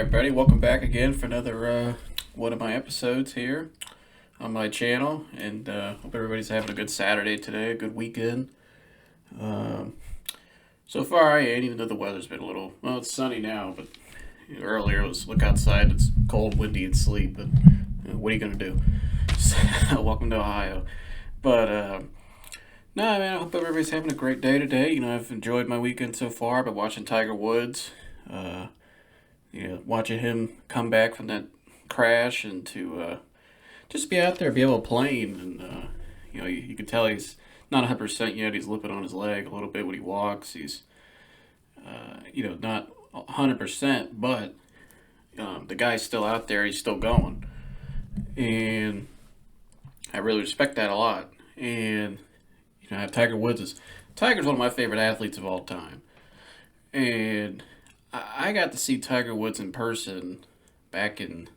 everybody. Welcome back again for another one of my episodes here on my channel. And hope everybody's having a good Saturday today, a good weekend. Um, so far, I ain't, even though the weather's been a little, well, it's sunny now, but earlier it was look outside, it's cold, windy, and sleet. But what are you going to do? Welcome to Ohio. But no, man, I hope everybody's having a great day today. I've enjoyed my weekend so far. I've been watching Tiger Woods. Watching him come back from that crash and to just be out there, be able to play. And, you can tell he's not 100% yet. He's limping on his leg a little bit when he walks. He's, not 100%, but the guy's still out there. He's still going. And I really respect that a lot. And, I have Tiger's one of my favorite athletes of all time. And I got to see Tiger Woods in person back in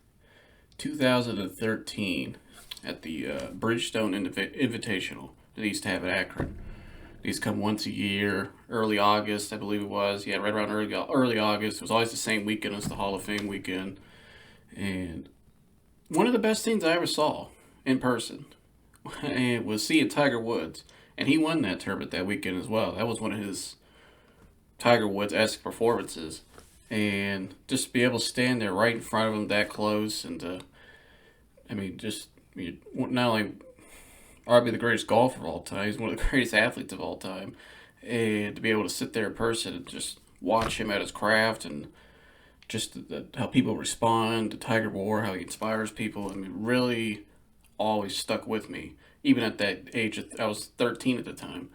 2013 at the Bridgestone Invitational that they used to have at Akron. They used to come once a year, early August, I believe it was. Yeah, right around early August. It was always the same weekend as the Hall of Fame weekend. And one of the best things I ever saw in person and was seeing Tiger Woods. And he won that tournament that weekend as well. That was one of his Tiger Woods-esque performances. And just to be able to stand there right in front of him that close and not only arguably the greatest golfer of all time, he's one of the greatest athletes of all time. And to be able to sit there in person and just watch him at his craft and just how people respond to Tiger War, how he inspires people, really always stuck with me. Even at that age, I was 13 at the time.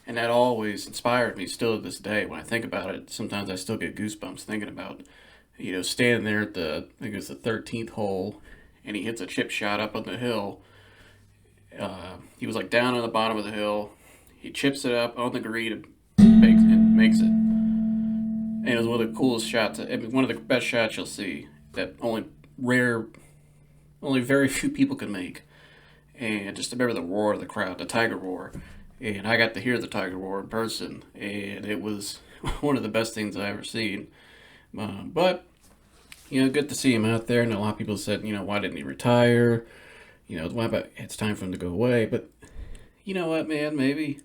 And that always inspired me still to this day. When I think about it, sometimes I still get goosebumps thinking about, standing there at I think it was the 13th hole, and he hits a chip shot up on the hill. He was like down on the bottom of the hill. He chips it up on the green and makes it. And it was one of the coolest shots, one of the best shots you'll see that only very few people can make. And just remember the roar of the crowd, the Tiger roar. And I got to hear the Tiger roar in person, and it was one of the best things I ever seen. But good to see him out there. And a lot of people said, why didn't he retire? Why about it's time for him to go away? But you know what, man? Maybe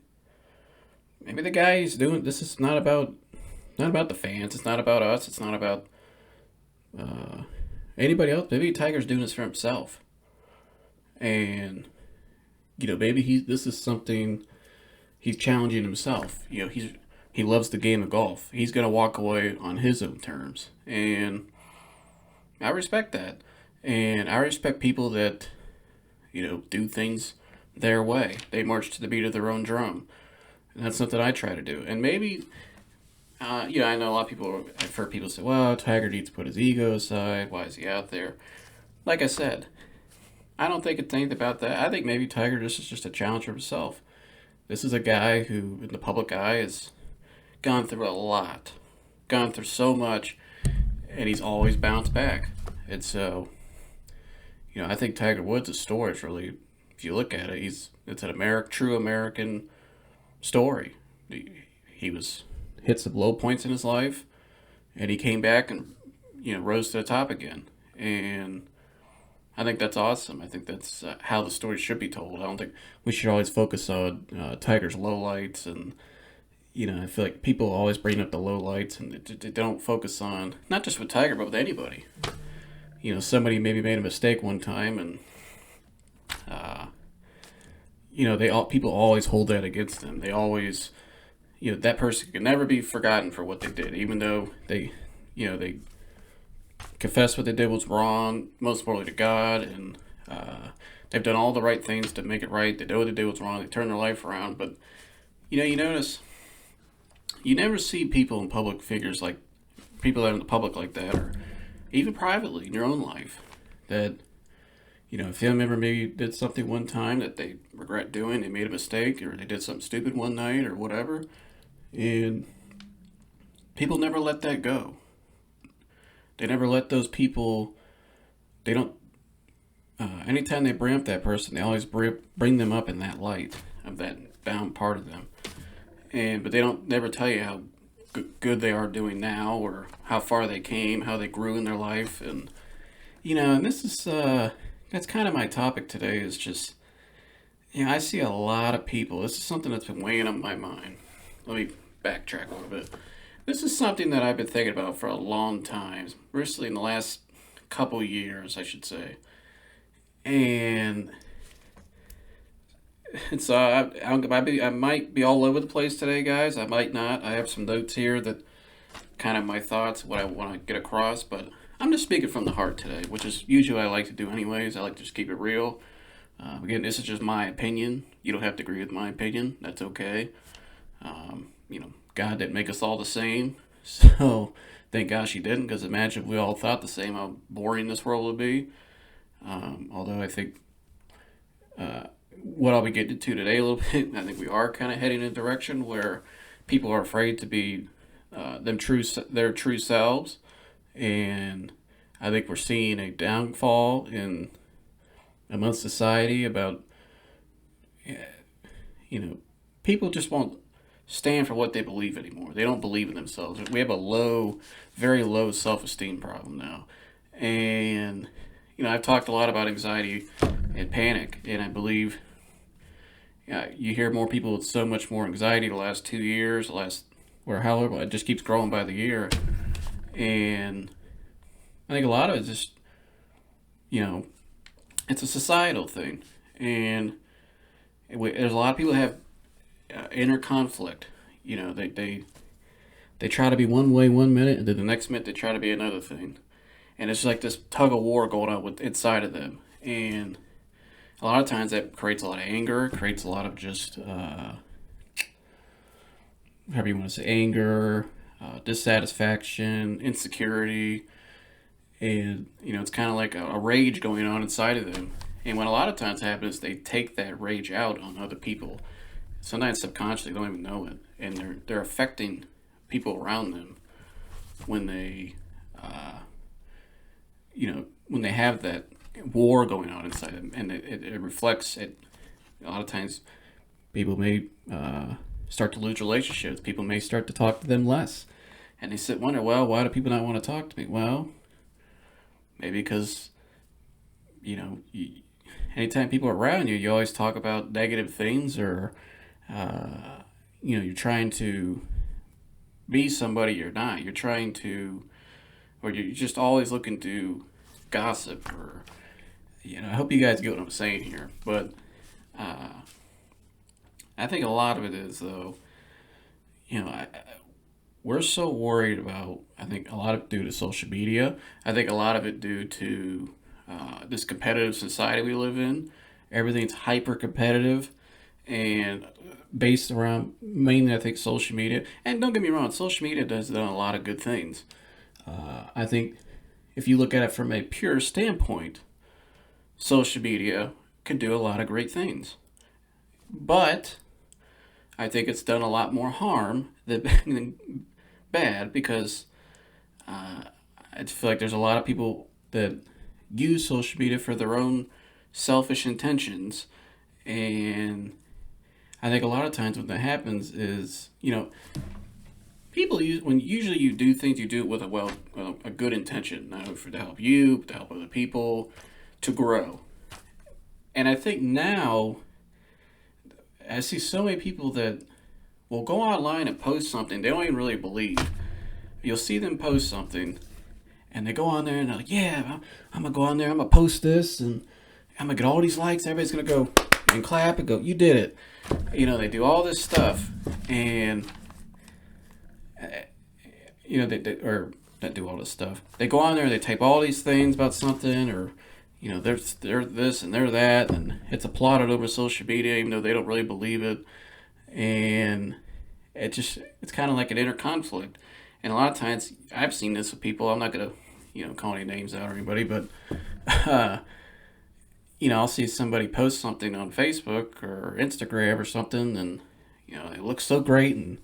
the guy he's doing this is not about the fans. It's not about us. It's not about anybody else. Maybe Tiger's doing this for himself. And maybe this is something he's challenging himself. He loves the game of golf. He's gonna walk away on his own terms, and I respect that. And I respect people that do things their way. They march to the beat of their own drum, and that's something I try to do. And maybe I know a lot of people. I've heard people say, "Well, Tiger needs to put his ego aside. Why is he out there?" Like I said, I don't think it's anything about that. I think maybe Tiger is just a challenge for himself. This is a guy who, in the public eye, has gone through a lot, gone through so much, and he's always bounced back. And so, I think Tiger Woods' story is really, if you look at it, it's an true American story. He hit some low points in his life, and he came back and rose to the top again. And I think that's awesome. I think that's how the story should be told. I don't think we should always focus on Tiger's lowlights. And, I feel like people always bring up the lowlights and they don't focus on, not just with Tiger, but with anybody. Somebody maybe made a mistake one time and, people always hold that against them. They always, that person can never be forgotten for what they did, even though they confess what they did was wrong, most importantly to God, and they've done all the right things to make it right. They know what they did was wrong. They turned their life around. But, you notice, you never see people in public figures like, people that are in the public like that, or even privately in your own life, that, if they ever maybe did something one time that they regret doing, they made a mistake, or they did something stupid one night, or whatever, and people never let that go. They never let those people, they don't, anytime they bring up that person, they always bring them up in that light of that down part of them. But they don't never tell you how good they are doing now, or how far they came, how they grew in their life, and and this is that's kind of my topic today. Is just I see a lot of people. This is something that's been weighing on my mind. Let me backtrack a little bit. This is something that I've been thinking about for a long time, recently in the last couple years, I should say. And so I might be all over the place today, guys. I might not. I have some notes here that kind of my thoughts, what I want to get across, but I'm just speaking from the heart today, which is usually what I like to do anyways. I like to just keep it real. Again, this is just my opinion. You don't have to agree with my opinion. That's okay. God didn't make us all the same. So thank gosh he didn't, because imagine if we all thought the same, how boring this world would be. Although I think what I'll be getting to today a little bit, I think we are kind of heading in a direction where people are afraid to be their true selves. And I think we're seeing a downfall amongst society about, people just won't stand for what they believe anymore. They don't believe in themselves. We have a very low self-esteem problem now. And, I've talked a lot about anxiety and panic, and I believe you hear more people with so much more anxiety the last 2 years, or however, it just keeps growing by the year. And I think a lot of it's just, it's a societal thing. And there's a lot of people that have inner conflict. They try to be one way one minute, and then the next minute they try to be another thing. And it's like this tug of war going on inside of them. And a lot of times that creates a lot of anger, creates a lot of just, however you want to say, anger, dissatisfaction, insecurity. And, it's kind of like a rage going on inside of them. And what a lot of times happens, they take that rage out on other people. Sometimes subconsciously, they don't even know it. And they're affecting people around them when they, when they have that war going on inside them. And it reflects it. A lot of times, people may start to lose relationships. People may start to talk to them less. And they sit and wonder, well, why do people not want to talk to me? Well, maybe because, anytime people are around you, you always talk about negative things, or, you're trying to be somebody you're not. You're trying to, or you're just always looking to gossip, or, I hope you guys get what I'm saying here. But I think a lot of it is, though, we're so worried about, I think a lot of it due to social media. I think a lot of it due to this competitive society we live in. Everything's hyper competitive and based around mainly, I think, social media. And don't get me wrong, social media does done a lot of good things. I think if you look at it from a pure standpoint, social media can do a lot of great things. But I think it's done a lot more harm than bad, because I feel like there's a lot of people that use social media for their own selfish intentions. And I think a lot of times what that happens is, usually you do things, you do it with a good intention, not to help you, but to help other people, to grow. And I think now I see so many people that will go online and post something they don't even really believe. You'll see them post something, and they go on there and they're like, yeah, I'm going to go on there, I'm going to post this, and I'm going to get all these likes, everybody's going to go and clap and go, you did it. They do all this stuff, and, or not do all this stuff. They go on there, they type all these things about something, or, they're this and they're that, and it's applauded over social media, even though they don't really believe it. And it's kind of like an inner conflict. And a lot of times, I've seen this with people. I'm not going to, call any names out or anybody, but, I'll see somebody post something on Facebook or Instagram or something, and, it looks so great, and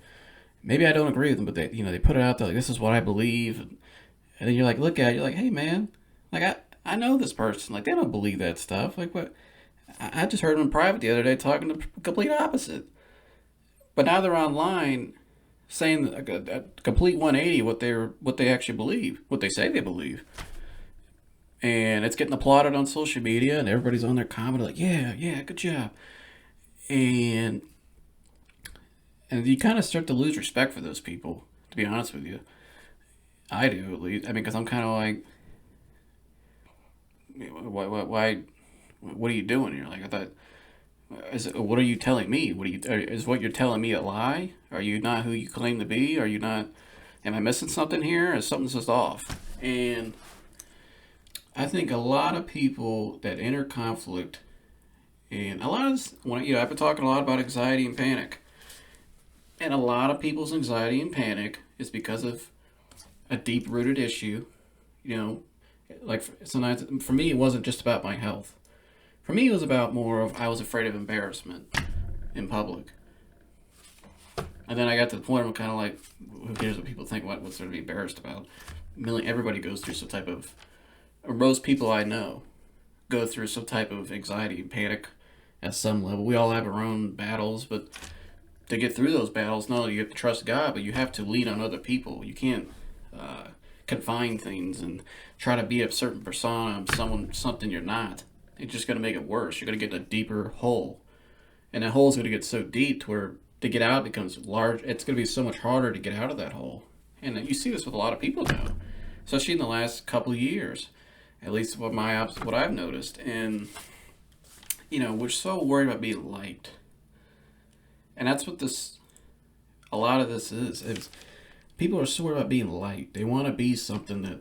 maybe I don't agree with them, but they put it out there, like, this is what I believe. And then you're like, look at it, you're like, hey, man, like, I know this person. Like, they don't believe that stuff. Like, what? I just heard them in private the other day talking the complete opposite. But now they're online, saying a complete 180 what they actually believe, what they say they believe, and it's getting applauded on social media, and everybody's on their comment like, yeah, yeah, good job, and you kind of start to lose respect for those people. To be honest with you, I do at least. I mean, because I'm kind of like, why, what are you doing here? Like I thought. What are you telling me? Is what you're telling me a lie? Are you not who you claim to be? Are you not? Am I missing something here? Or something's just off? And I think a lot of people that enter conflict, and a lot of this, I've been talking a lot about anxiety and panic, and a lot of people's anxiety and panic is because of a deep-rooted issue. You know, like sometimes for me, it wasn't just about my health. For me, it was about more of I was afraid of embarrassment in public. And then I got to the point where I'm kind of like, who cares what people think? What's there to be embarrassed about? Everybody goes through some type of, or most people I know go through some type of anxiety and panic at some level. We all have our own battles, but to get through those battles, not only you have to trust God, but you have to lean on other people. You can't confine things and try to be a certain persona, something you're not. It's just going to make it worse. You're going to get a deeper hole. And that hole is going to get so deep to where to get out becomes large. It's going to be so much harder to get out of that hole. And you see this with a lot of people now, especially in the last couple of years, at least what I've noticed. And, we're so worried about being liked. And that's what a lot of this is people are so worried about being liked. They want to be something that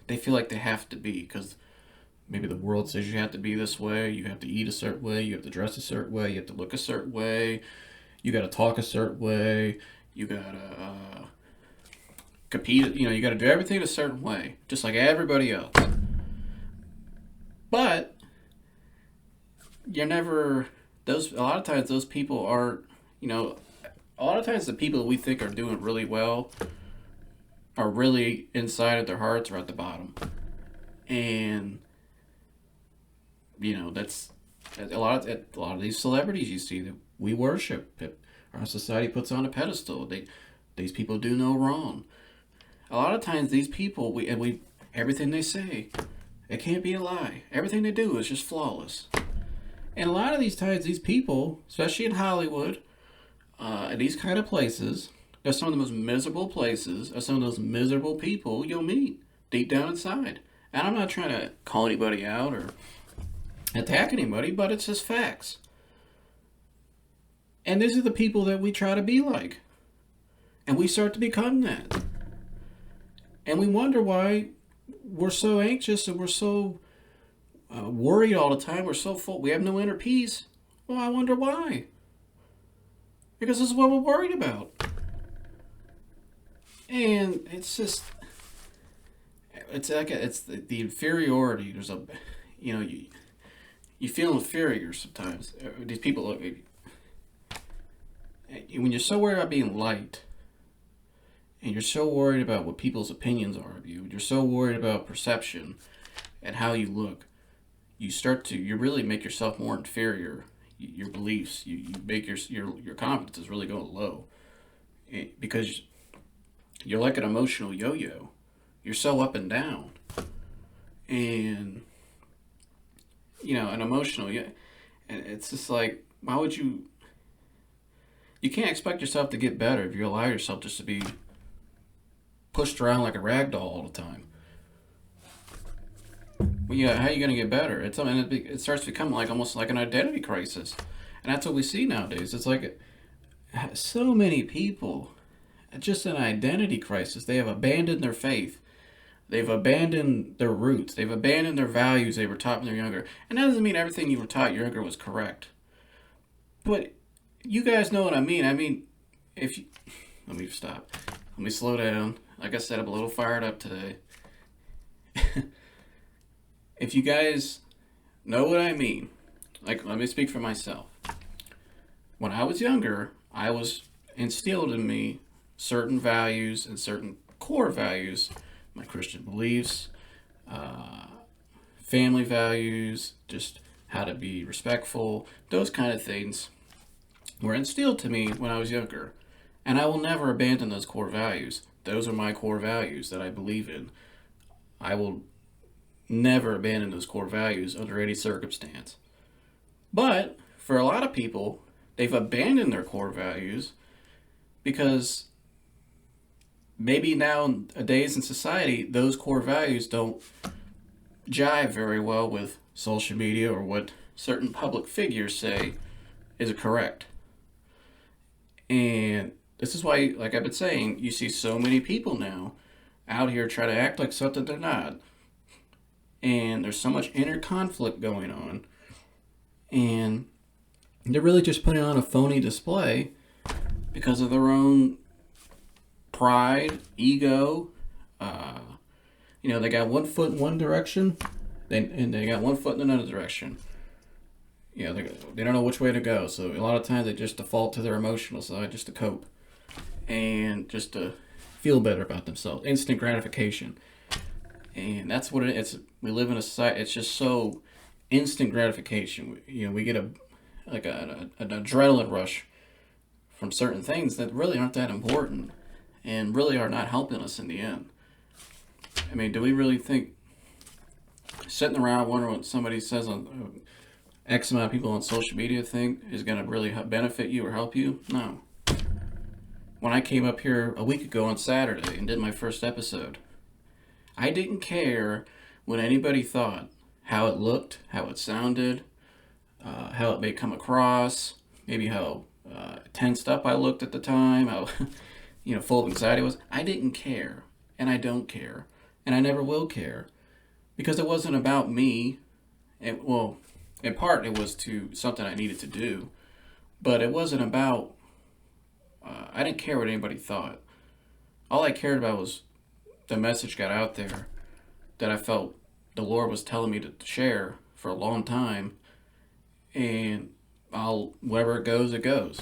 they feel like they have to be because maybe the world says you have to be this way, you have to eat a certain way, you have to dress a certain way, you have to look a certain way, you got to talk a certain way, you got to compete, you got to do everything a certain way, just like everybody else. But a lot of times those people are, a lot of times the people that we think are doing really well are really inside of their hearts or at the bottom. And that's a lot of these celebrities you see that we worship, that our society puts on a pedestal. These people do no wrong. A lot of times these people, everything they say, it can't be a lie. Everything they do is just flawless. And a lot of these times, these people, especially in Hollywood, in these kind of places, are some of the most miserable places, are some of those miserable people you'll meet deep down inside. And I'm not trying to call anybody out or attack anybody, but it's just facts. And these are the people that we try to be like. And we start to become that. And we wonder why we're so anxious and we're so worried all the time. We're so full. We have no inner peace. Well, I wonder why. Because this is what we're worried about. And it's just, it's like it's the inferiority. There's you feel inferior sometimes. These people, when you're so worried about being liked, and you're so worried about what people's opinions are of you, you're so worried about perception and how you look, you really make yourself more inferior. Your beliefs, you make your confidence is really going low, because you're like an emotional yo-yo. You're so up and down, and an emotional, yeah, and it's just like, why would you? You can't expect yourself to get better if you allow yourself just to be pushed around like a rag doll all the time. Well, yeah, how are you going to get better? It starts to become like almost like an identity crisis, and that's what we see nowadays. It's like so many people, just an identity crisis. They have abandoned their faith. They've abandoned their roots. They've abandoned their values they were taught when they were younger. And that doesn't mean everything you were taught younger was correct. But you guys know what I mean. I mean, let me stop. Let me slow down. Like I said, I'm a little fired up today. If you guys know what I mean, like, let me speak for myself. When I was younger, I was instilled in me certain values and certain core values, my Christian beliefs, family values, just how to be respectful, those kind of things were instilled to me when I was younger. And I will never abandon those core values. Those are my core values that I believe in. I will never abandon those core values under any circumstance. But for a lot of people, they've abandoned their core values because maybe nowadays in society, those core values don't jive very well with social media or what certain public figures say is correct. And this is why, like I've been saying, you see so many people now out here try to act like something they're not. And there's so much inner conflict going on. And they're really just putting on a phony display because of their own pride, ego. They got one foot in one direction, and they got one foot in another direction. They don't know which way to go. So a lot of times they just default to their emotional side just to cope and just to feel better about themselves. Instant gratification. And that's what it is. We live in a society, it's just so instant gratification. We get an adrenaline rush from certain things that really aren't that important and really are not helping us in the end. I mean, do we really think sitting around wondering what somebody says on X amount of people on social media think is going to really benefit you or help you? No. When I came up here a week ago on Saturday and did my first episode, I didn't care what anybody thought, how it looked, how it sounded, how it may come across, maybe how tensed up I looked at the time, how full of anxiety I was. I didn't care, and I don't care, and I never will care, because it wasn't about me. In part it was to something I needed to do, but it wasn't about. I didn't care what anybody thought. All I cared about was the message got out there that I felt the Lord was telling me to share for a long time, and wherever it goes, it goes.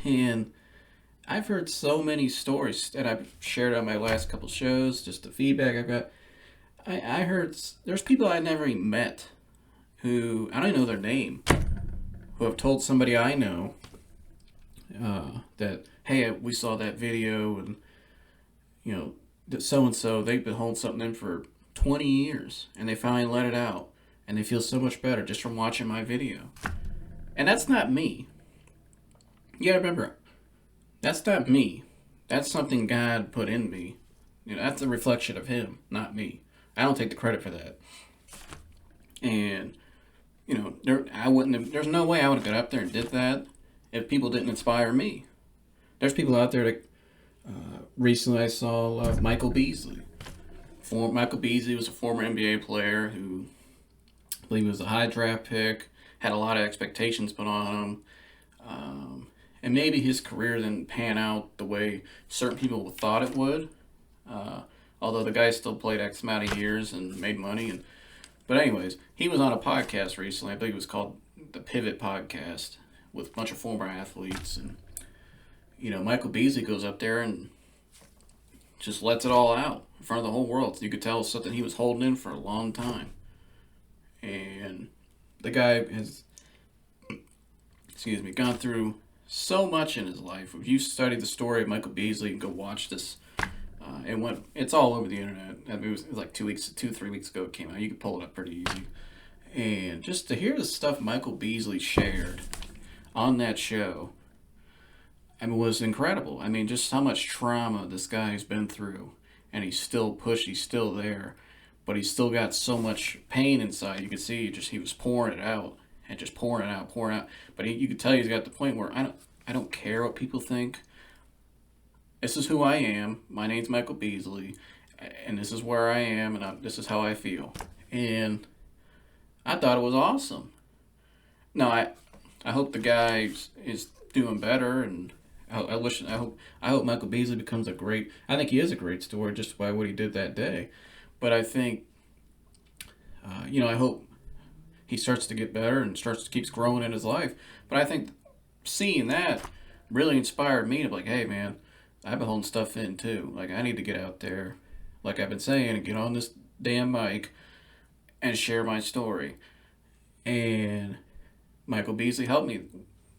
And I've heard so many stories that I've shared on my last couple shows, just the feedback I've got. I heard there's people I never even met who, I don't even know their name, who have told somebody I know that, hey, we saw that video and, that so-and-so, they've been holding something in for 20 years and they finally let it out and they feel so much better just from watching my video. And that's not me. You gotta remember, that's not me. That's something God put in me. That's a reflection of Him, not me. I don't take the credit for that. And, there's no way I would have got up there and did that if people didn't inspire me. There's people out there that, recently I saw Michael Beasley. Michael Beasley was a former NBA player who, I believe, was a high draft pick, had a lot of expectations put on him. And maybe his career didn't pan out the way certain people thought it would. Although the guy still played X amount of years and made money. But anyways, he was on a podcast recently. I believe it was called the Pivot Podcast with a bunch of former athletes. And, Michael Beasley goes up there and just lets it all out in front of the whole world. You could tell it was something he was holding in for a long time. And the guy has, gone through so much in his life. If you study the story of Michael Beasley and go watch this, it's all over the internet. I mean, it was like 3 weeks ago it came out. You could pull it up pretty easy. And just to hear the stuff Michael Beasley shared on that show, was incredible. I mean, just how much trauma this guy's been through. And he's still pushed, he's still there. But he's still got so much pain inside. You could see he was pouring it out. And just pouring it out. But you could tell he's got the point where I don't care what people think. This is who I am. My name's Michael Beasley. And this is where I am. And this is how I feel. And I thought it was awesome. No, I hope the guy is doing better. And I hope Michael Beasley becomes I think he is a great story just by what he did that day. But I think, I hope he starts to get better and keeps growing in his life. But I think seeing that really inspired me to be like, hey man, I've been holding stuff in too. Like, I need to get out there, like I've been saying, and get on this damn mic and share my story. And Michael Beasley helped me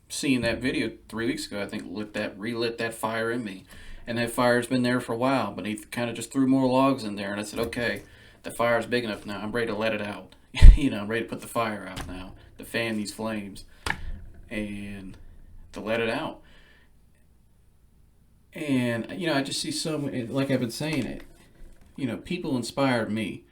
seeing that video 3 weeks ago, I think relit that fire in me. And that fire's been there for a while, but he kind of just threw more logs in there, and I said, okay, the fire's big enough now. I'm ready to let it out. I'm ready to put the fire out now, to fan these flames, and to let it out. And I just see so many, like I've been saying it. People inspired me,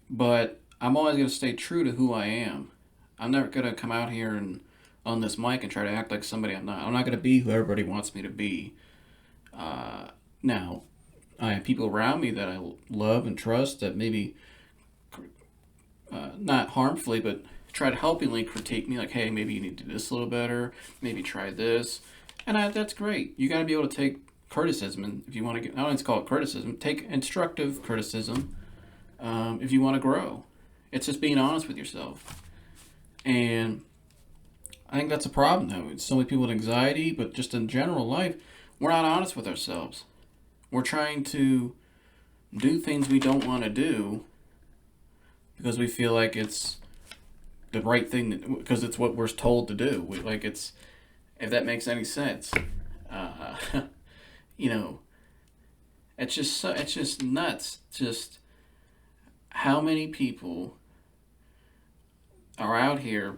but I'm always going to stay true to who I am. I'm never going to come out here and on this mic and try to act like somebody I'm not. I'm not going to be who everybody wants me to be. Now, I have people around me that I love and trust that maybe not harmfully, but try to helpingly critique me, like, hey, maybe you need to do this a little better, maybe try this. And that's great. You got to be able to take criticism, and if you want to get, I don't even call it criticism, take instructive criticism if you want to grow. It's just being honest with yourself. And I think that's a problem, though. It's so many people with anxiety, but just in general life, we're not honest with ourselves. We're trying to do things we don't want to do because we feel like it's the right thing, because it's what we're told to do. If that makes any sense. It's just nuts. Just how many people are out here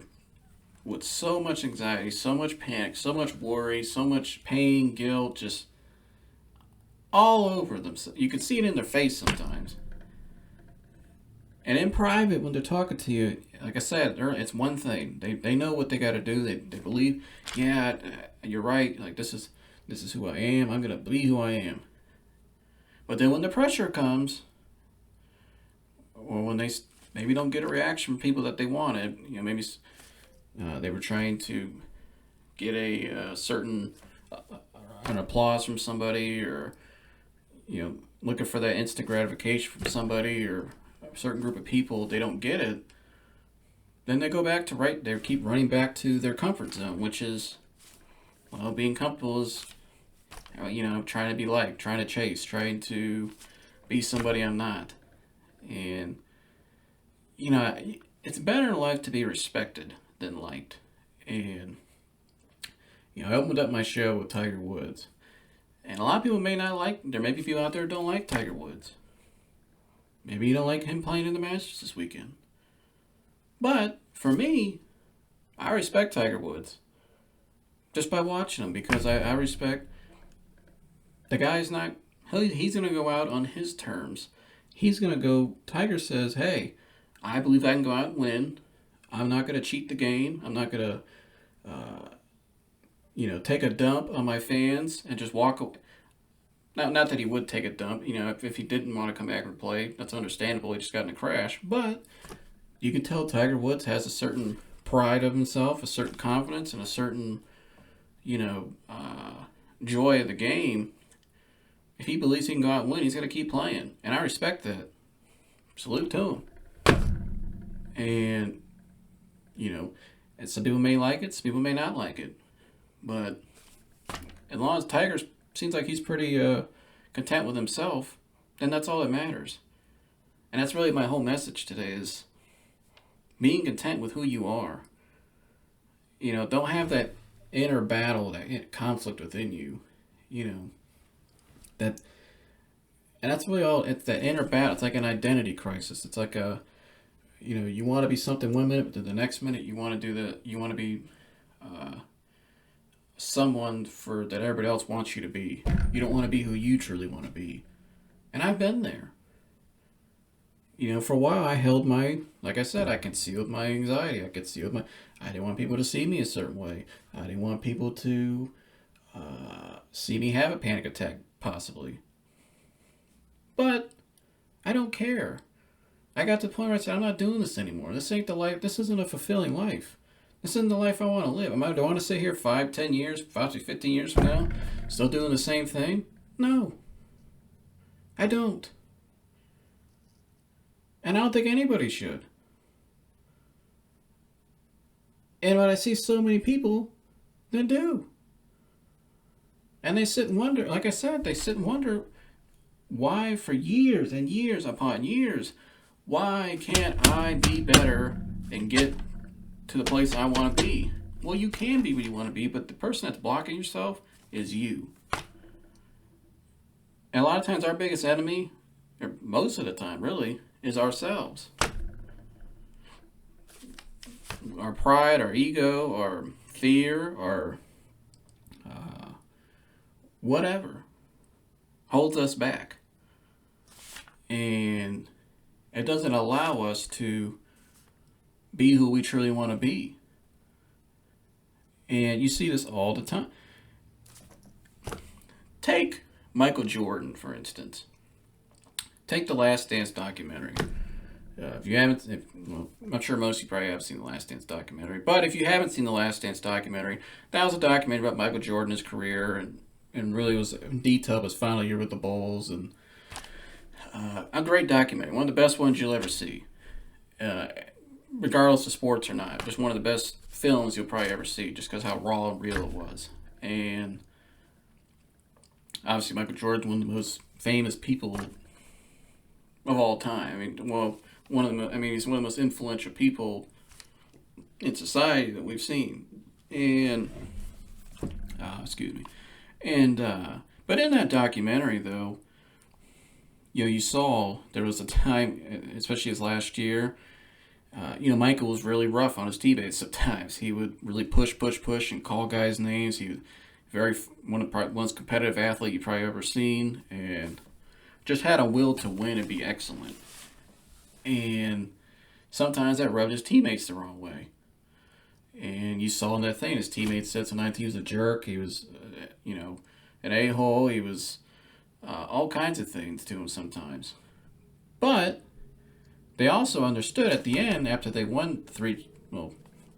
with so much anxiety, so much panic, so much worry, so much pain, guilt, just all over them. You can see it in their face sometimes. And in private, when they're talking to you, like I said, it's one thing. They know what they got to do. They believe, yeah, you're right. Like, this is who I am. I'm going to be who I am. But then when the pressure comes, or when they maybe don't get a reaction from people that they wanted, maybe they were trying to get a certain an applause from somebody, or looking for that instant gratification from somebody or a certain group of people, they don't get it, then they go back to they keep running back to their comfort zone, which is, being comfortable is, trying to be liked, trying to chase, trying to be somebody I'm not. And, it's better in life to be respected than liked. And, I opened up my show with Tiger Woods. And a lot of people may not like, there may be people out there who don't like Tiger Woods. Maybe you don't like him playing in the Masters this weekend. But, for me, I respect Tiger Woods. Just by watching him, because I respect the guy's not, he's going to go out on his terms. He's going to go, Tiger says, hey, I believe I can go out and win. I'm not going to cheat the game. I'm not going to, take a dump on my fans and just walk away. Not that he would take a dump. If he didn't want to come back and play, that's understandable. He just got in a crash. But you can tell Tiger Woods has a certain pride of himself, a certain confidence, and a certain, joy of the game. If he believes he can go out and win, he's going to keep playing. And I respect that. Salute to him. And, and some people may like it, some people may not like it. But as long as Tiger seems like he's pretty content with himself, then that's all that matters. And that's really my whole message today, is being content with who you are. Don't have that inner battle, that conflict within you. And that's really all. It's that inner battle. It's like an identity crisis. It's like you want to be something one minute, but then the next minute you want to be someone that everybody else wants you to be. You don't want to be who you truly want to be. And I've been there. For a while I held like I said, I concealed my anxiety. I didn't want people to see me a certain way. I didn't want people to see me have a panic attack, possibly. But I don't care. I got to the point where I said, I'm not doing this anymore. This ain't the life. This isn't a fulfilling life. This isn't the life I want to live. Do I want to sit here 5, 10 years, possibly 15 years from now, still doing the same thing? No. I don't. And I don't think anybody should. And what I see so many people that do. And they sit and wonder, like I said, why for years and years upon years, why can't I be better and get to the place I want to be? Well, you can be what you want to be, but the person that's blocking yourself is you. And a lot of times, our biggest enemy, or most of the time, really, is ourselves. Our pride, our ego, our fear, our whatever holds us back. And it doesn't allow us to be who we truly want to be. And you see this all the time. Take Michael Jordan, for instance. Take the Last Dance documentary. If you haven't, well, I'm sure most of you probably have seen the Last Dance documentary. But if you haven't seen the Last Dance documentary, that was a documentary about Michael Jordan, his career, and really was detailed his final year with the Bulls, and a great documentary, one of the best ones you'll ever see, regardless of sports or not. Just one of the best films you'll probably ever see, just because how raw and real it was. And obviously, Michael Jordan's one of the most famous people of all time. I mean, well, he's one of the most influential people in society that we've seen. And excuse me. And but in that documentary, though, you saw there was a time, especially his last year. Michael was really rough on his teammates sometimes. He would really push, and call guys' names. He was one of the most competitive athlete you've probably ever seen, and just had a will to win and be excellent. And sometimes that rubbed his teammates the wrong way. And you saw in that thing, his teammates said sometimes he was a jerk. He was, an a-hole. He was all kinds of things to him sometimes. But they also understood at the end, after they won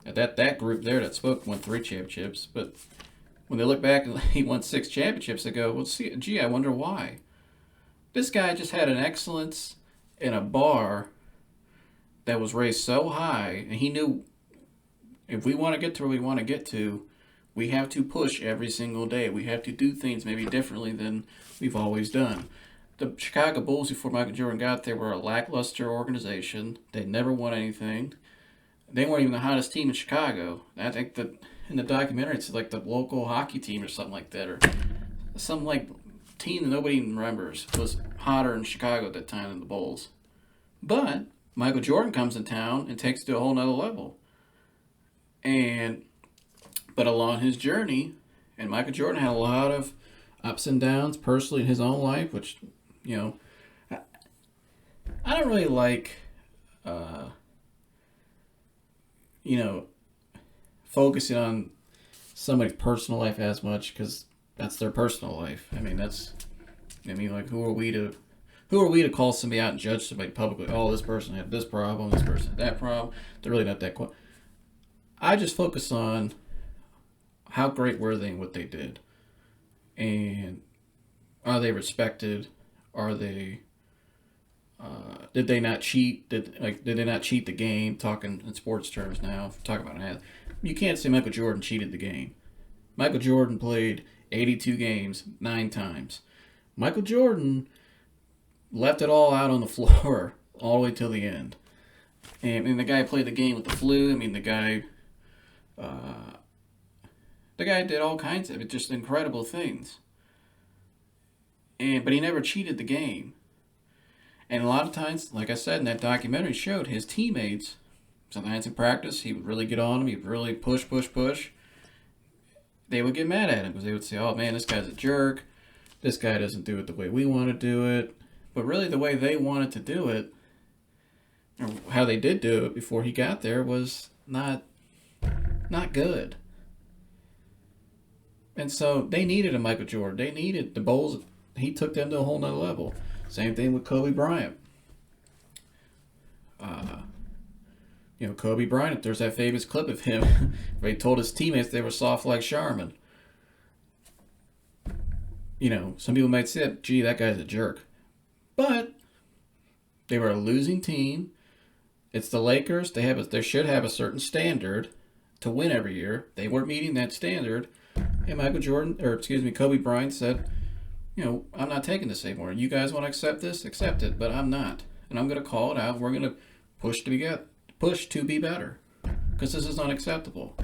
that group there that spoke won 3 championships. But when they look back and he won 6 championships, they go, well, gee, I wonder why. This guy just had an excellence in a bar that was raised so high, and he knew if we want to get to where we want to get to, we have to push every single day. We have to do things maybe differently than we've always done. The Chicago Bulls, before Michael Jordan got there, were a lackluster organization. They never won anything. They weren't even the hottest team in Chicago. I think that in the documentary, it's like the local hockey team or something like that, or some like team that nobody even remembers was hotter in Chicago at that time than the Bulls. But Michael Jordan comes in town and takes it to a whole nother level. But along his journey, and Michael Jordan had a lot of ups and downs personally in his own life, which, I don't really like, focusing on somebody's personal life as much, because that's their personal life. Who are we to call somebody out and judge somebody publicly? Oh, this person had this problem, this person had that problem. They're really not that cool. I just focus on how great were they and what they did. And are they respected? Are they, did they not cheat? Did they not cheat the game? Talking in sports terms now, talking about an you can't say Michael Jordan cheated the game. Michael Jordan played 82 games 9 times. Michael Jordan left it all out on the floor all the way till the end. And the guy played the game with the flu. The guy did all kinds of just incredible things. But he never cheated the game. And a lot of times, like I said in that documentary, showed his teammates, sometimes in practice, he would really get on them. He would really push. They would get mad at him because they would say, oh man, this guy's a jerk. This guy doesn't do it the way we want to do it. But really the way they wanted to do it, or how they did do it before he got there, was not good. And so they needed a Michael Jordan. They needed the Bulls. He took them to a whole nother level. Same thing with Kobe Bryant. Kobe Bryant, there's that famous clip of him where he told his teammates they were soft like Charmin. Some people might say, gee, that guy's a jerk. But they were a losing team. It's the Lakers. They should have a certain standard to win every year. They weren't meeting that standard. And Kobe Bryant said, I'm not taking this anymore. You guys want to accept this? Accept it, but I'm not. And I'm going to call it out. We're going to push to be better. Because this is unacceptable.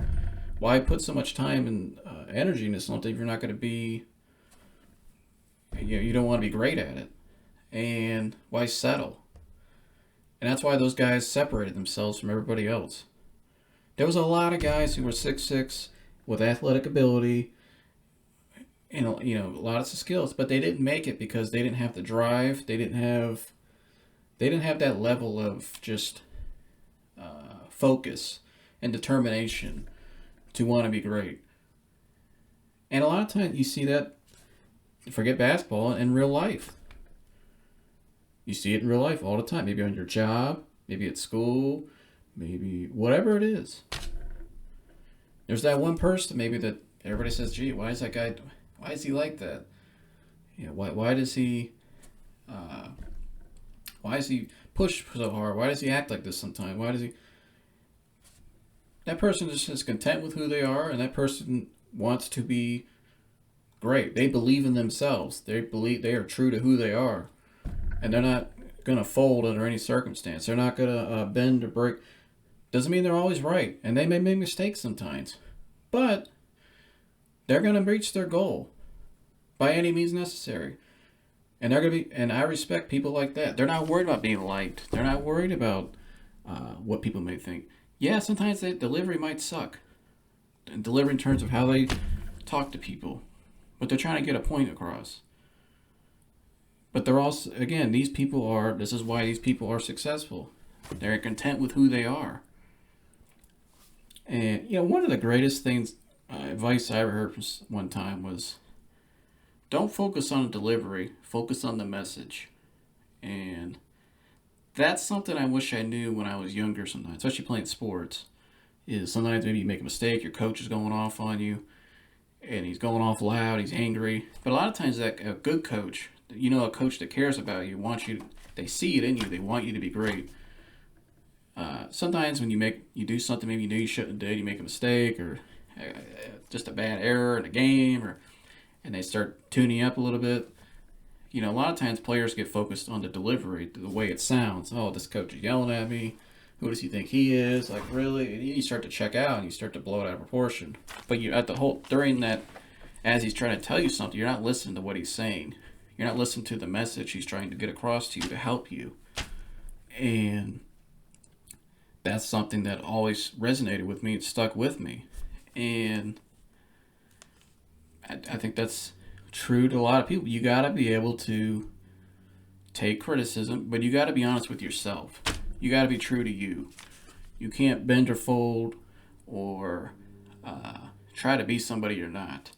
Why put so much time and energy into something if you're not going to be, you don't want to be great at it? And why settle? And that's why those guys separated themselves from everybody else. There was a lot of guys who were 6'6" with athletic ability and lots of skills, but they didn't make it because they didn't have the drive. They didn't have that level of just focus and determination to want to be great. And a lot of times you see that, forget basketball, in real life. You see it in real life all the time. Maybe on your job, maybe at school, maybe whatever it is. There's that one person maybe that everybody says, gee, why is he like that? Why does he push so hard? Why does he act like this sometimes? Why does he? That person just is content with who they are, and that person wants to be great. They believe in themselves. They believe they are true to who they are, and they're not gonna fold under any circumstance. They're not gonna bend or break. Doesn't mean they're always right, and they may make mistakes sometimes, but they're gonna reach their goal by any means necessary. And they're gonna be. And I respect people like that. They're not worried about being liked. They're not worried about what people may think. Yeah, sometimes the delivery might suck, and delivery in terms of how they talk to people, but they're trying to get a point across. But they're also, again, this is why these people are successful. They're content with who they are. And, one of the greatest things, advice I ever heard from one time was, don't focus on the delivery, focus on the message. And that's something I wish I knew when I was younger sometimes, especially playing sports, is sometimes maybe you make a mistake, your coach is going off on you, and he's going off loud, he's angry. But a lot of times a good coach, a coach that cares about you, they see it in you, they want you to be great. Sometimes when you do something maybe you shouldn't have done, you make a mistake or just a bad error in a game, and they start tuning you up a little bit. A lot of times players get focused on the delivery, the way it sounds. Oh, this coach is yelling at me. Who does he think he is? Like, really? And you start to check out and you start to blow it out of proportion. But during that, as he's trying to tell you something, you're not listening to what he's saying. You're not listening to the message he's trying to get across to you to help you. And that's something that always resonated with me and stuck with me. And I think that's true to a lot of people. You got to be able to take criticism, but you got to be honest with yourself. You got to be true to you. You can't bend or fold or try to be somebody you're not.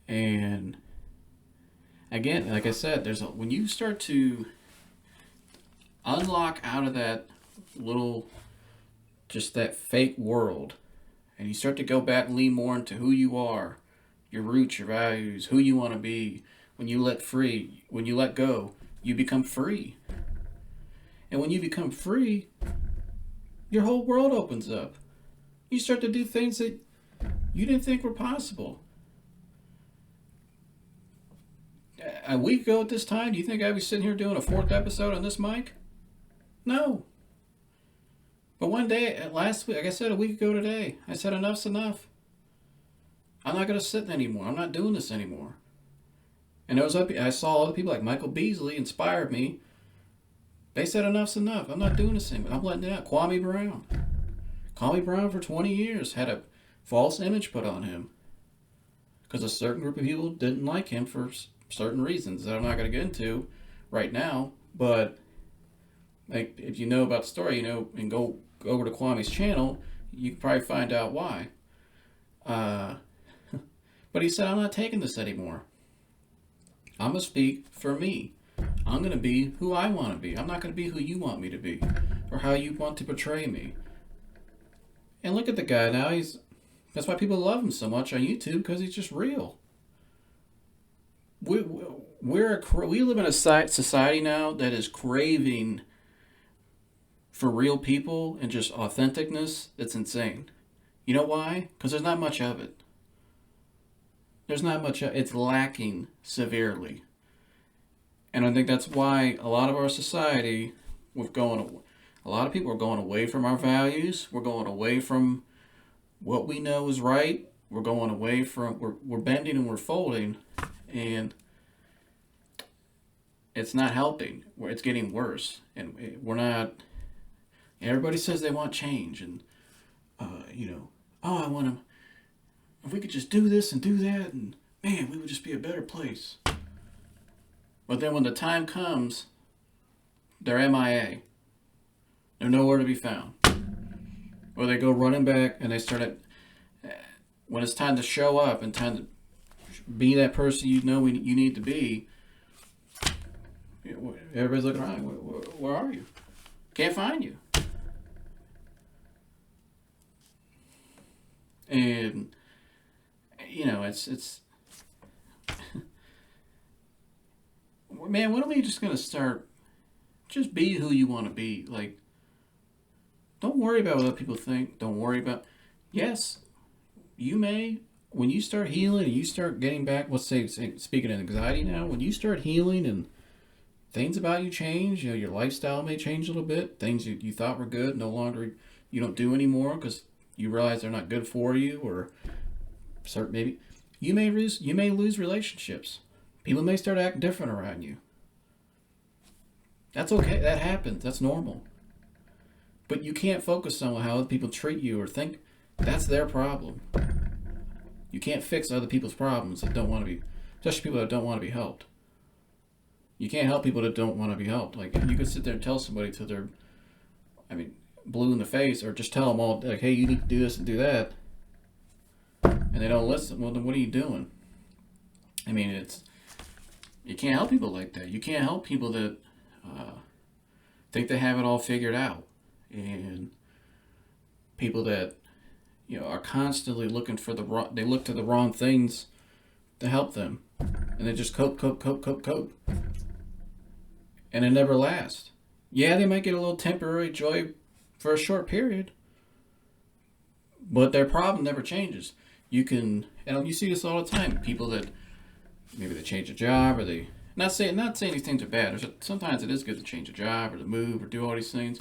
And again, like I said, when you start to unlock out of that just that fake world, and you start to go back and lean more into who you are, your roots, your values, who you want to be. When you let go, you become free. And when you become free, your whole world opens up. You start to do things that you didn't think were possible. A week ago at this time, do you think I'd be sitting here doing a 4th episode on this mic? No. But one day, last week, like I said, a week ago today, I said enough's enough. I'm not going to sit anymore. I'm not doing this anymore. And I saw other people like Michael Beasley inspired me. They said enough's enough. I'm not doing this anymore. I'm letting it out. Kwame Brown for 20 years had a false image put on him because a certain group of people didn't like him for certain reasons that I'm not going to get into right now. But like, if you know about the story, and go over to Kwame's channel, you can probably find out why. But he said, I'm not taking this anymore. I'm going to speak for me. I'm going to be who I want to be. I'm not going to be who you want me to be or how you want to portray me. And look at the guy now. That's why people love him so much on YouTube, because he's just real. We live in a society now that is craving for real people and just authenticness. That's insane. You know why? Because there's not much of it. It's lacking severely. And I think that's why a lot of our society, a lot of people are going away from our values. We're going away from what we know is right, we're going away from, we're bending and we're folding, and it's not helping. It's getting worse, and we're not. Everybody says they want change, and oh, I want to. If we could just do this and do that, and man, we would just be a better place. But then when the time comes, they're MIA. They're nowhere to be found. Or they go running back and they start at. When it's time to show up and time to be that person you need to be, everybody's looking around. Where are you? Can't find you. And it's man, when are we just gonna start? Just be who you want to be. Like, don't worry about what other people think. Don't worry about. Yes, you may, when you start healing and you start getting back. Let's say speaking of anxiety now, when you start healing and things about you change, your lifestyle may change a little bit. Things you thought were good, no longer you don't do anymore because you realize they're not good for you, or maybe you may lose relationships. People may start acting different around you. That's okay. That happens. That's normal. But you can't focus on how other people treat you or think. That's their problem. You can't fix other people's problems that don't want to be, especially people that don't want to be helped. You can't help people that don't want to be helped. Like, you could sit there and tell somebody till they're, blue in the face, or just tell them all, like, hey, you need to do this and do that, and they don't listen. Well, then what are you doing? You can't help people like that. You can't help people that think they have it all figured out, and people that are constantly looking for they look to the wrong things to help them, and they just cope, and it never lasts. Yeah, they might get a little temporary joy for a short period, but their problem never changes. You see this all the time. People that maybe they change a job, or they not saying these things are bad. Sometimes it is good to change a job or to move or do all these things.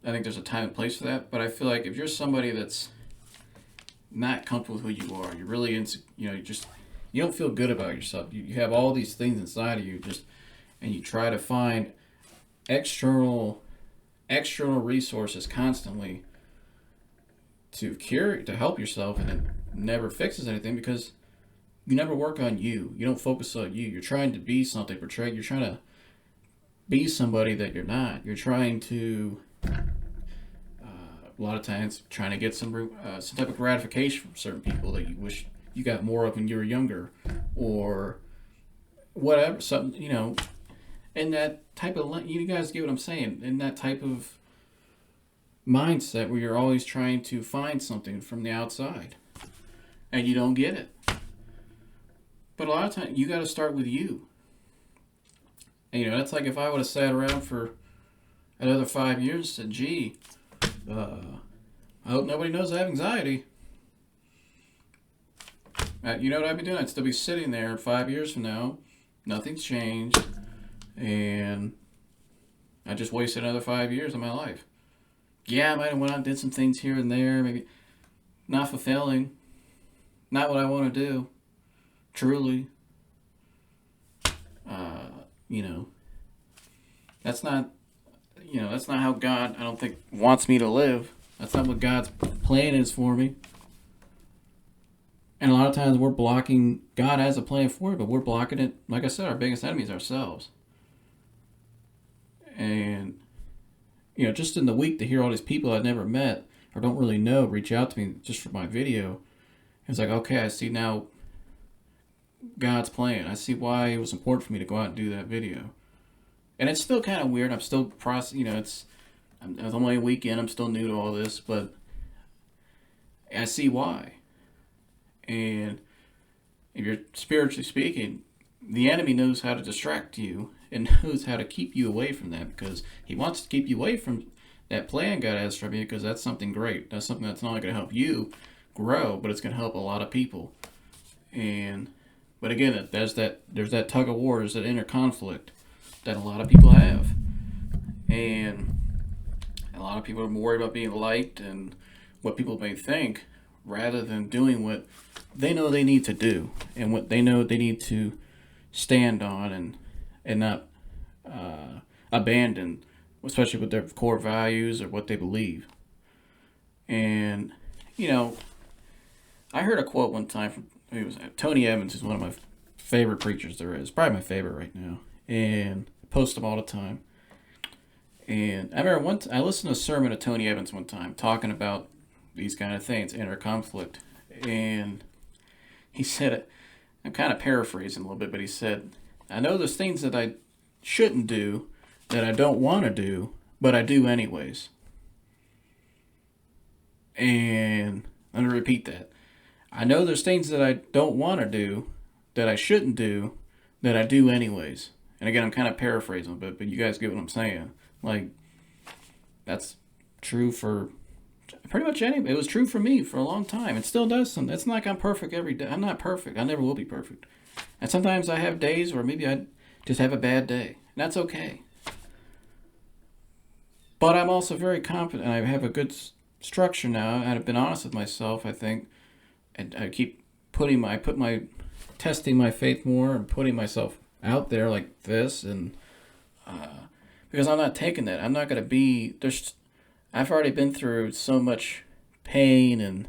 I think there's a time and place for that. But I feel like if you're somebody that's not comfortable with who you are, you're really you don't feel good about yourself. You have all these things inside of you, and you try to find external resources constantly to help yourself, and it never fixes anything because you never work on you. You don't focus on you. You're trying to be something, you're trying to be somebody that you're not. You're trying to a lot of times trying to get some type of gratification from certain people that you wish you got more of when you were younger, or whatever. Something, in that type of, you guys get what I'm saying, in that type of mindset where you're always trying to find something from the outside and you don't get it. But a lot of times you got to start with you. And, that's like if I would have sat around for another 5 years and said, gee, I hope nobody knows I have anxiety. You know what I'd be doing? I'd still be sitting there 5 years from now. Nothing's changed. And I just wasted another 5 years of my life. Yeah, I might have went out and did some things here and there. Maybe not fulfilling. Not what I want to do. Truly. That's not how God, I don't think, wants me to live. That's not what God's plan is for me. And a lot of times we're blocking, God has a plan for it, but we're blocking it. Like I said, our biggest enemy is ourselves. And, just in the week to hear all these people I've never met or don't really know reach out to me just for my video, it's like, okay, I see now God's plan. I see why it was important for me to go out and do that video. And it's still kind of weird. I'm still processing, it's only a weekend. I'm still new to all this, but I see why. And if you're spiritually speaking, the enemy knows how to distract you and knows how to keep you away from that, because he wants to keep you away from that plan God has for you, because that's something great. That's something that's not only going to help you grow, but it's going to help a lot of people. But again, there's that tug of war, there's that inner conflict that a lot of people have. And a lot of people are worried about being liked and what people may think rather than doing what they know they need to do and what they know they need to stand on and not abandon, especially with their core values or what they believe. And you know, I heard a quote one time from it was Tony Evans is one of my favorite preachers there is, probably my favorite right now, and I post him all the time. And I remember I listened to a sermon of Tony Evans one time talking about these kind of things, inner conflict, and he said, I'm kind of paraphrasing a little bit, but he said, I know there's things that I shouldn't do, that I don't want to do, but I do anyways. And let me repeat that. I know there's things that I don't want to do, that I shouldn't do, that I do anyways. And again, I'm kind of paraphrasing a bit, but you guys get what I'm saying. Like, that's true for pretty much anybody. It was true for me for a long time. It still does. It's not like I'm perfect every day. I'm not perfect. I never will be perfect. And sometimes I have days where maybe I just have a bad day. And that's okay. But I'm also very confident. I have a good structure now. And I've been honest with myself, I think. And I keep testing my faith more and putting myself out there like this. And because I'm not taking that. I'm not going to be, I've already been through so much pain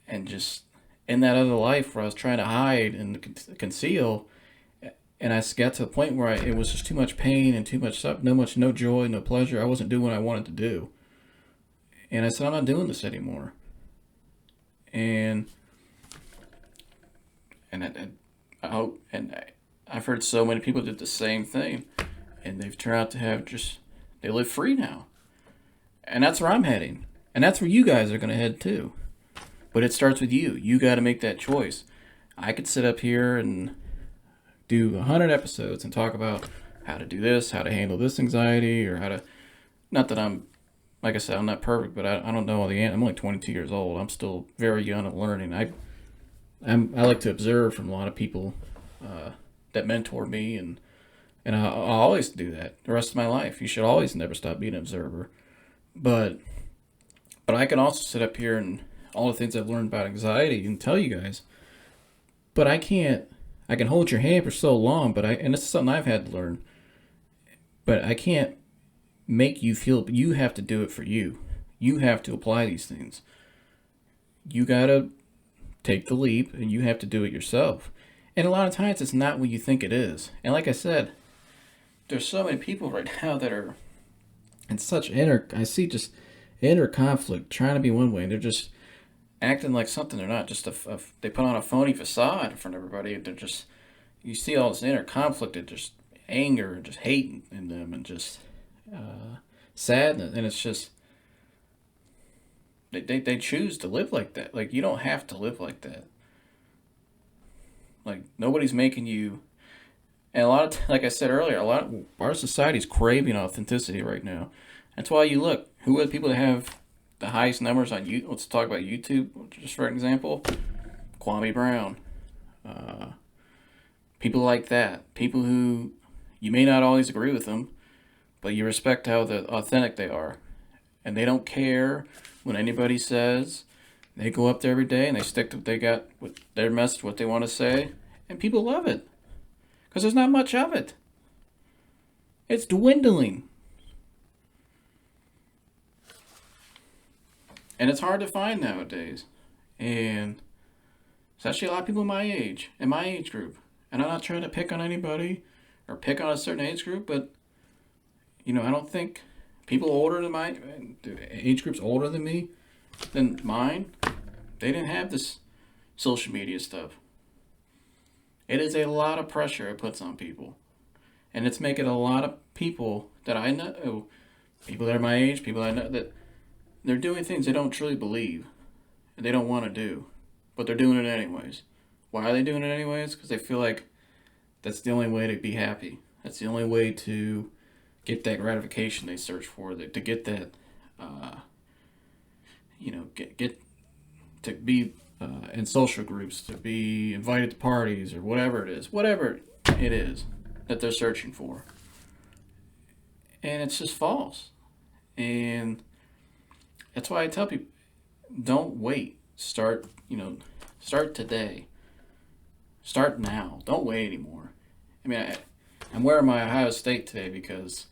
and just in that other life where I was trying to hide and conceal, and I got to the point where it was just too much pain and too much stuff, no joy, no pleasure. I wasn't doing what I wanted to do, and I said, I'm not doing this anymore. And I hope, and I've heard so many people did the same thing, and they've turned out to they live free now. And that's where I'm heading. And that's where you guys are going to head too. But it starts with you. You got to make that choice. I could sit up here and do 100 episodes and talk about how to do this, how to handle this anxiety, or how to, not that I'm, like I said, I'm not perfect, but I don't know all the answers. I'm only 22 years old. I'm still very young and learning. I like to observe from a lot of people that mentor me, and I'll always do that the rest of my life. You should always never stop being an observer. But I can also sit up here and all the things I've learned about anxiety and tell you guys. But I can hold your hand for so long, and this is something I've had to learn. But I can't make you feel, you have to do it for you. You have to apply these things. You got to take the leap and you have to do it yourself. And a lot of times it's not what you think it is. And like I said, there's so many people right now that are in such I see just inner conflict, trying to be one way, and they're just acting like something they're not. Just they put on a phony facade in front of everybody. They're just, you see all this inner conflict and just anger and just hate in them and just sadness, and it's just they choose to live like that. Like, you don't have to live like that. Like, nobody's making you. And a lot of, like I said earlier, our society's craving authenticity right now. That's why you look, who are the people that have the highest numbers on YouTube? Let's talk about YouTube, just for example. Kwame Brown. People like that. People who, you may not always agree with them, but you respect how authentic they are. And they don't care when anybody says. They go up there every day and they stick to what they got, with their message, what they want to say. And people love it. Because there's not much of it. It's dwindling. And it's hard to find nowadays. And it's actually a lot of people in my age group. And I'm not trying to pick on anybody or pick on a certain age group, but, I don't think people older than age groups older than me, than mine, they didn't have this social media stuff. It is a lot of pressure it puts on people. And it's making a lot of people that I know, people that are my age, people I know, that they're doing things they don't truly believe and they don't want to do, but they're doing it anyways. Why are they doing it anyways? Because they feel like that's the only way to be happy. That's the only way to get that gratification they search for, to get that, get to be in social groups, to be invited to parties or whatever it is that they're searching for. And it's just false. And that's why I tell people, Don't wait. Start today. Start now. Don't wait anymore. I mean, I'm wearing my Ohio State today because,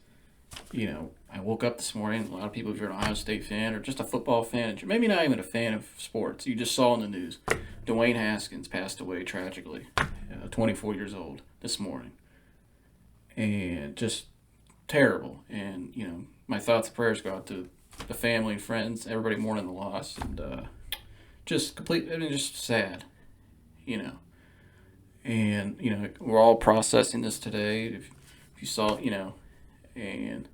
I woke up this morning. A lot of people, if you're an Ohio State fan or just a football fan, maybe not even a fan of sports, you just saw in the news, Dwayne Haskins passed away tragically, 24 years old this morning. And just terrible. And, my thoughts and prayers go out to the family and friends, everybody mourning the loss. And just sad, you know. And, we're all processing this today. If you saw, and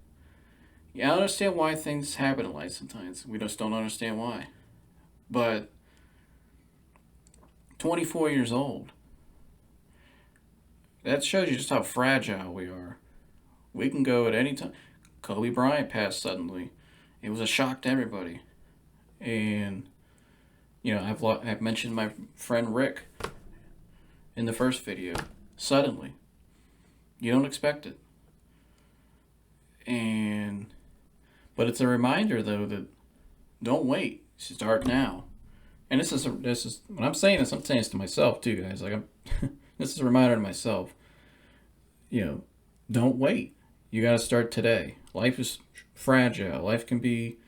yeah, I understand why things happen in life sometimes. We just don't understand why. But 24 years old, that shows you just how fragile we are. We can go at any time. Kobe Bryant passed suddenly. It was a shock to everybody. And, I've mentioned my friend Rick in the first video. Suddenly. You don't expect it. But it's a reminder, though, that don't wait. Start now. And this is when I'm saying this to myself too, guys. Like this is a reminder to myself. Don't wait. You got to start today. Life is fragile. Life can be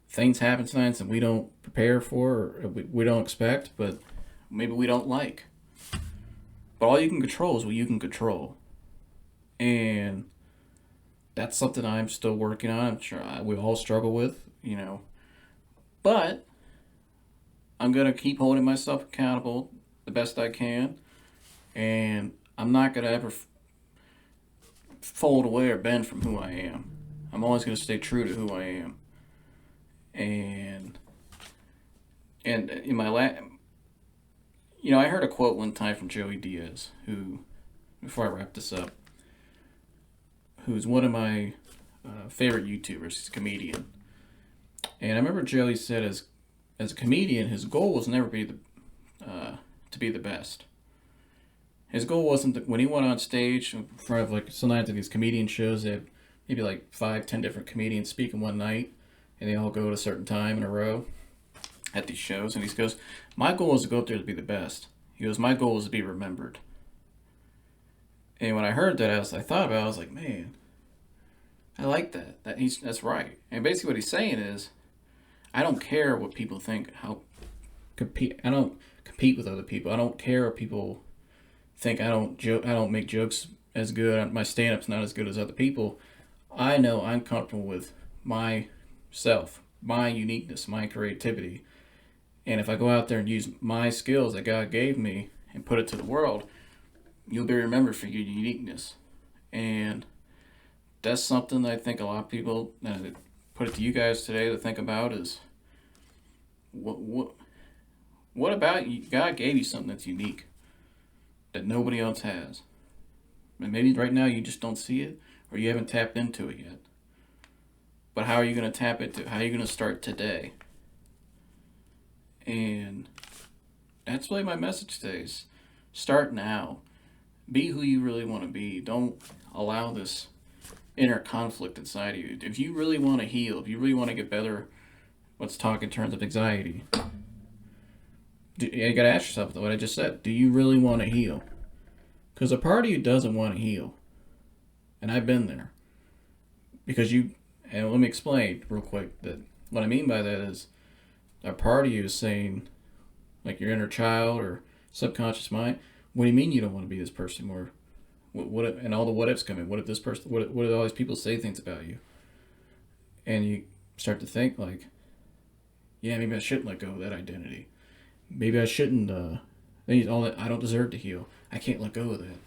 things happen sometimes that we don't prepare for, or we don't expect, but maybe we don't like. But all you can control is what you can control, and that's something I'm still working on. I'm sure we all struggle with, but I'm gonna keep holding myself accountable the best I can, and I'm not gonna ever fold away or bend from who I am. I'm always gonna stay true to who I am. And in my I heard a quote one time from Joey Diaz, who, before I wrap this up, who's one of my favorite YouTubers. He's a comedian, and I remember Joey said, as a comedian, his goal was never to be the best. His goal wasn't when he went on stage in front of sometimes at these comedian shows, they have maybe 5-10 different comedians speaking one night, and they all go at a certain time in a row at these shows. And he goes, "My goal is to go up there to be the best." He goes, "My goal is to be remembered." And when I heard that, I thought about it. I was like, man, I like that. That's right. And basically, what he's saying is, I don't care what people think. I don't compete with other people. I don't care what people think. I don't make jokes as good. My stand-up's not as good as other people. I know I'm comfortable with myself, my uniqueness, my creativity. And if I go out there and use my skills that God gave me and put it to the world, you'll be remembered for your uniqueness. And that's something that I think a lot of people, put it to you guys today to think about, is what about you? God gave you something that's unique that nobody else has. And maybe right now you just don't see it, or you haven't tapped into it yet. But how are you going to tap into it? How are you going to start today? And that's really my message today, is start now. Be who you really want to be. Don't allow this inner conflict inside of you. If you really want to heal, if you really want to get better, let's talk in terms of anxiety. You got to ask yourself what I just said. Do you really want to heal? Because a part of you doesn't want to heal. And I've been there. And let me explain real quick that what I mean by that is a part of you is saying, like your inner child or subconscious mind, what do you mean you don't want to be this person more? And all the what ifs come in. What if this person, what if all these people say things about you? And you start to think yeah, maybe I shouldn't let go of that identity. Maybe I shouldn't, all that, I don't deserve to heal. I can't let go of that.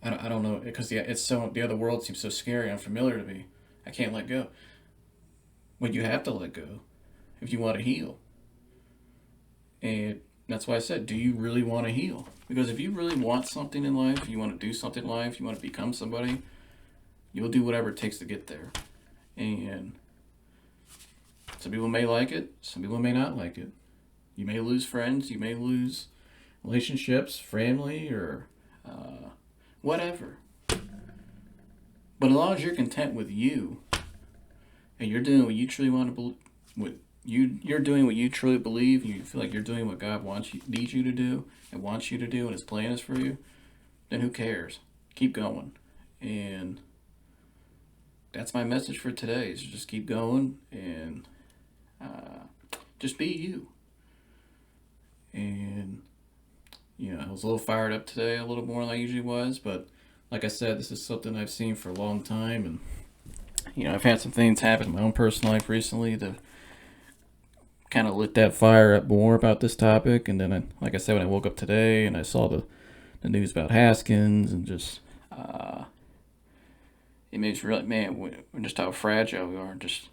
I don't know, because the other world seems so scary and unfamiliar to me. I can't let go. But you have to let go if you want to heal. And that's why I said, do you really want to heal? Because if you really want something in life, you want to do something in life, you want to become somebody, you'll do whatever it takes to get there. And some people may like it, some people may not like it. You may lose friends, you may lose relationships, family, or whatever. But as long as you're content with you, and you're doing what you truly want to believe, what you're doing what you truly believe, and you feel like you're doing what God needs you to do, and wants you to do, and His plan is for you, then who cares? Keep going. And that's my message for today, is just keep going and just be you. And, I was a little fired up today, a little more than I usually was, but like I said, this is something I've seen for a long time, and, I've had some things happen in my own personal life recently to kind of lit that fire up more about this topic. And then, like I said, when I woke up today and I saw the news about Haskins, and just, it makes me really, man, just how fragile we are. Just,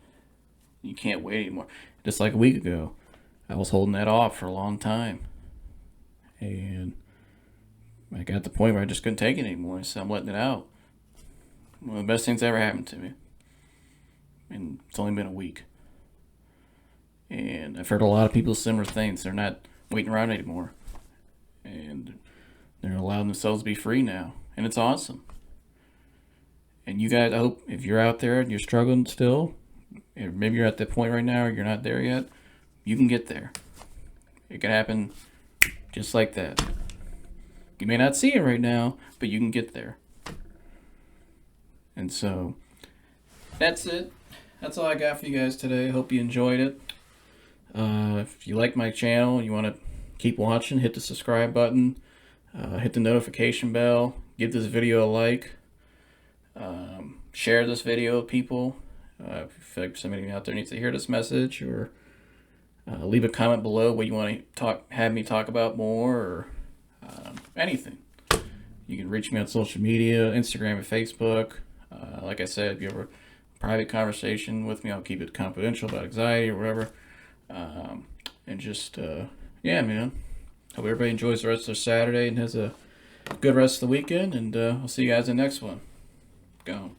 you can't wait anymore. Just like a week ago, I was holding that off for a long time. And I got to the point where I just couldn't take it anymore. So I'm letting it out. One of the best things that ever happened to me. And it's only been a week. And I've heard a lot of people similar things. They're not waiting around anymore. And they're allowing themselves to be free now. And it's awesome. And you guys, I hope if you're out there and you're struggling still, or maybe you're at that point right now or you're not there yet, you can get there. It can happen just like that. You may not see it right now, but you can get there. And so, that's it. That's all I got for you guys today. Hope you enjoyed it. If you like my channel, you want to keep watching, hit the subscribe button, hit the notification bell, give this video a like, share this video with people. If you feel like somebody out there needs to hear this message, or leave a comment below what you want to have me talk about more, or anything. You can reach me on social media, Instagram and Facebook. Like I said, if you have a private conversation with me, I'll keep it confidential about anxiety or whatever. And just, yeah, man. Hope everybody enjoys the rest of their Saturday and has a good rest of the weekend. And I'll see you guys in the next one. Go.